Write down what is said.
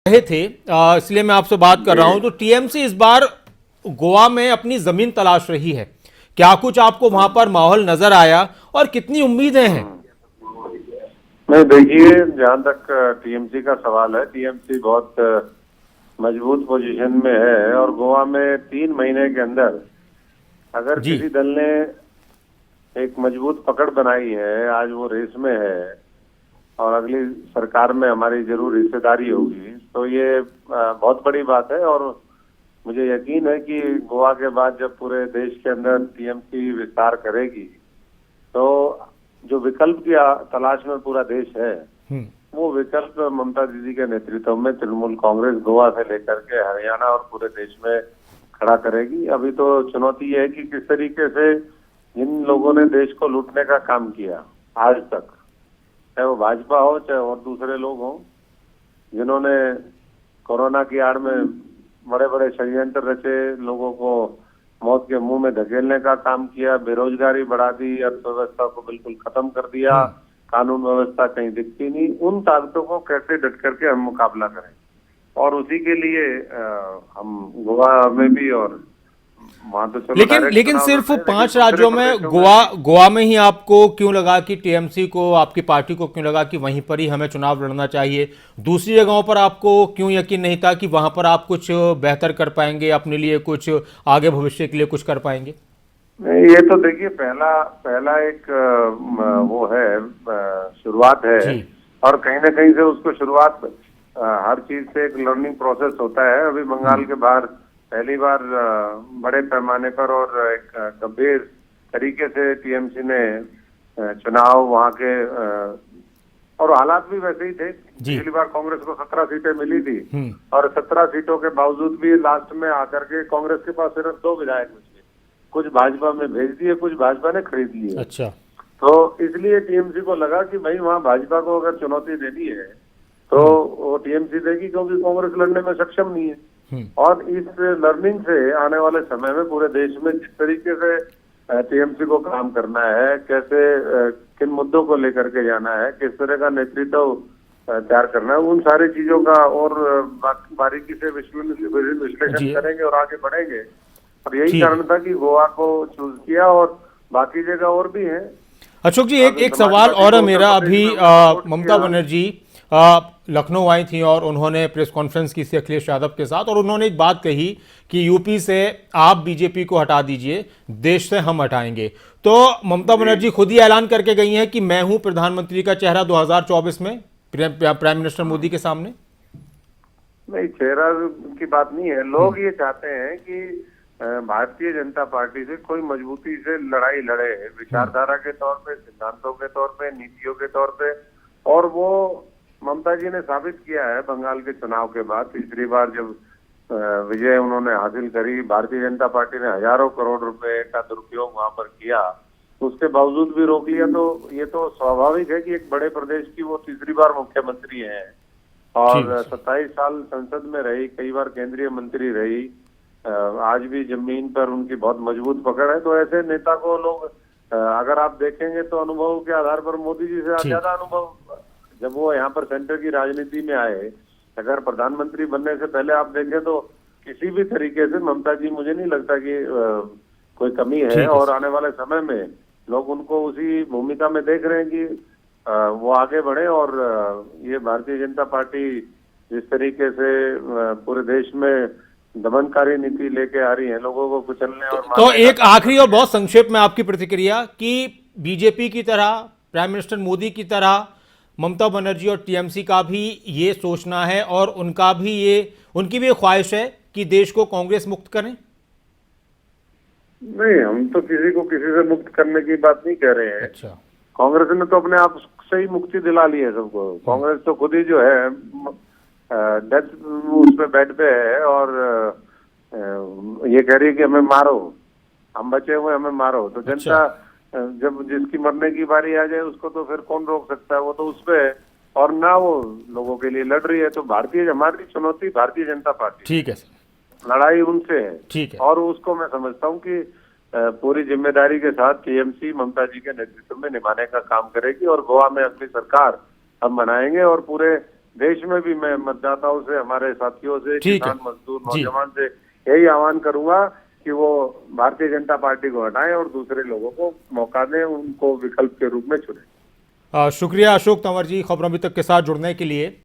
रहे थे, इसलिए मैं आपसे बात कर रहा हूं। तो टीएमसी इस बार गोवा में अपनी जमीन तलाश रही है, क्या कुछ आपको वहां पर माहौल नजर आया और कितनी उम्मीदें हैं? नहीं, देखिए, जहाँ तक टीएमसी का सवाल है, टीएमसी बहुत मजबूत पोजीशन में है और गोवा में 3 महीने के अंदर अगर जी। किसी दल ने एक मजबूत पकड़ बनाई है, आज वो रेस में है और अगली सरकार में हमारी जरूर हिस्सेदारी होगी, तो ये बहुत बड़ी बात है। और मुझे यकीन है कि गोवा के बाद जब पूरे देश के अंदर टीएमसी विस्तार करेगी तो जो विकल्प की तलाश में पूरा देश है, वो विकल्प ममता दीदी के नेतृत्व में तृणमूल कांग्रेस गोवा से लेकर के हरियाणा और पूरे देश में खड़ा करेगी। अभी तो चुनौती ये है कि किस तरीके से जिन लोगों ने देश को लूटने का काम किया आज तक, चाहे वो भाजपा हो चाहे और दूसरे लोग हों, जिन्होंने कोरोना की आड़ में बड़े बड़े षड्यंत्र रचे, लोगों को मौत के मुंह में धकेलने का काम किया, बेरोजगारी बढ़ा दी, अर्थव्यवस्था को बिल्कुल खत्म कर दिया, कानून व्यवस्था कहीं दिखती नहीं, उन ताकतों को कैसे डट करके हम मुकाबला करें। और उसी के लिए हम गोवा में भी और वहां तो चलो लेकिन सिर्फ 5 राज्यों में गोवा में ही आपको क्यों लगा कि टीएमसी को, आपकी पार्टी को क्यों लगा कि वहीं पर ही हमें चुनाव लड़ना चाहिए? दूसरी जगहों पर आपको क्यों यकीन नहीं था कि वहां पर आप कुछ बेहतर कर पाएंगे, अपने लिए कुछ आगे भविष्य के लिए कुछ कर पाएंगे? नहीं, ये तो देखिए पहला एक वो है, शुरुआत है और कहीं ना कहीं से उसको शुरुआत हर चीज से एक लर्निंग प्रोसेस होता है। अभी बंगाल के बाहर पहली बार बड़े पैमाने पर और एक गंभीर तरीके से टीएमसी ने चुनाव वहां के और हालात भी वैसे ही थे। पिछली बार कांग्रेस को 17 सीटें मिली थी और 17 सीटों के बावजूद भी लास्ट में आकर के कांग्रेस के पास सिर्फ 2 विधायक बचे, कुछ भाजपा में भेज दिए, कुछ भाजपा ने खरीद लिए। अच्छा। तो इसलिए टीएमसी को लगा कि भाई वहां भाजपा को अगर चुनौती देनी है तो वो टीएमसी देगी, क्योंकि कांग्रेस लड़ने में सक्षम नहीं है। और इस लर्निंग से आने वाले समय में पूरे देश में जिस तरीके से टीएमसी को काम करना है, कैसे किन मुद्दों को लेकर के जाना है, किस तरह का नेतृत्व तैयार करना है, उन सारी चीजों का और बारीकी से विश्लेषण करेंगे और आगे बढ़ेंगे। और यही कारण था कि गोवा को चूज किया और बाकी जगह और भी हैं। अशोक जी, एक सवाल और है मेरा। अभी ममता बनर्जी लखनऊ आई थी और उन्होंने प्रेस कॉन्फ्रेंस की थी अखिलेश यादव के साथ, और उन्होंने एक बात कही कि यूपी से आप बीजेपी को हटा दीजिए, देश से हम हटाएंगे। तो ममता बनर्जी खुद ही ऐलान करके गई हैं कि मैं हूं प्रधानमंत्री का चेहरा 2024 में प्राइम मिनिस्टर मोदी के सामने। नहीं, चेहरा की बात नहीं है। लोग ये चाहते हैं कि भारतीय जनता पार्टी से कोई मजबूती से लड़ाई लड़े, विचारधारा के तौर पे, सिद्धांतों के तौर पे, नीतियों के तौर पे। और वो ममता जी ने साबित किया है बंगाल के चुनाव के बाद, तीसरी बार जब विजय उन्होंने हासिल करी, भारतीय जनता पार्टी ने हजारों करोड़ रुपए का दुरुपयोग वहां पर किया, तो उसके बावजूद भी रोक लिया। तो ये तो स्वाभाविक है कि एक बड़े प्रदेश की वो तीसरी बार मुख्यमंत्री है और 27 साल संसद में रही, कई बार केंद्रीय मंत्री रही, आज भी जमीन पर उनकी बहुत मजबूत पकड़ है। तो ऐसे नेता को लोग अगर आप देखेंगे तो अनुभव के आधार पर मोदी जी से ज्यादा अनुभव, जब वो यहाँ पर सेंटर की राजनीति में आए, अगर प्रधानमंत्री बनने से पहले आप देखें तो किसी भी तरीके से ममता जी, मुझे नहीं लगता कि कोई कमी है। और आने वाले समय में लोग उनको उसी भूमिका में देख रहे हैं कि वो आगे बढ़े। और ये भारतीय जनता पार्टी जिस तरीके से पूरे देश में दमनकारी नीति लेके आ रही है, लोगों को कुचलने और तो एक आखिरी और बहुत संक्षेप में आपकी प्रतिक्रिया कि बीजेपी की तरह, प्राइम मिनिस्टर मोदी की तरह ममता बनर्जी और टीएमसी का भी ये सोचना है और उनकी भी ये ख्वाहिश है कि देश को कांग्रेस मुक्त करें? नहीं, हम तो किसी को किसी से मुक्त करने की बात नहीं कह रहे हैं। अच्छा। कांग्रेस ने तो अपने आप से ही मुक्ति दिला ली है सबको। कांग्रेस तो खुद ही जो है डेथ उस पे बेड पे है और ये कह रही है कि हमें मारो, हम बचे हुए, हमें मारो। तो जनता जब जिसकी मरने की बारी आ जाए उसको तो फिर कौन रोक सकता है, वो तो उस पे और ना वो लोगों के लिए लड़ रही है। तो हमारी चुनौती भारतीय जनता पार्टी, ठीक है, लड़ाई उनसे है। ठीक है। और उसको मैं समझता हूँ कि पूरी जिम्मेदारी के साथ टीएमसी ममता जी के नेतृत्व में निभाने का काम करेगी और गोवा में अपनी सरकार हम बनाएंगे और पूरे देश में भी मैं मतदाताओं से, हमारे साथियों से, ठीक है। किसान मजदूर जी। नौजवान से यही आह्वान करूंगा कि वो भारतीय जनता पार्टी को हटाएं और दूसरे लोगों को मौका दें, उनको विकल्प के रूप में चुनें। शुक्रिया अशोक तंवर जी, खबरों अभी तक के साथ जुड़ने के लिए।